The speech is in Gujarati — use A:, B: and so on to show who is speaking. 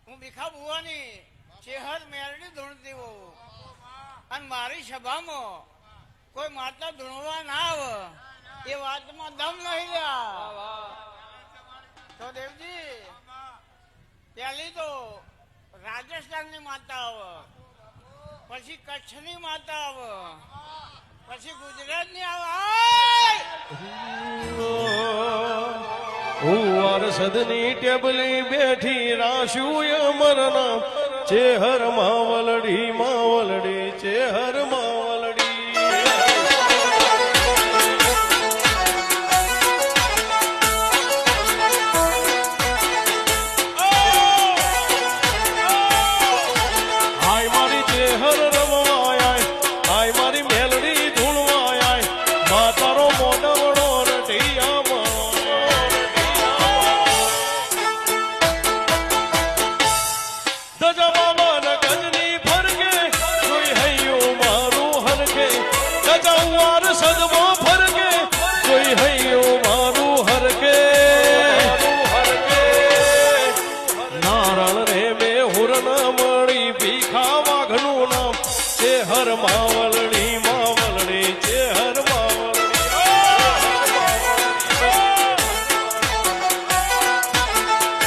A: હું ભીખા બુવાની ચેહર મેરડી ધૂણતી હોઉં અને મારી સભામાં કોઈ માતા ધૂણવા ના આવે એ વાતમાં દમ નહીં રહ્યા. તો દેવજી પહેલી તો રાજસ્થાનની માતા આવે, પછી કચ્છની માતા આવે, પછી ગુજરાતની આવે.
B: વારસદની ટેબલી બેઠી રાશું અમરના ચેહર માવલડી માવલડી ચેહર માવલડી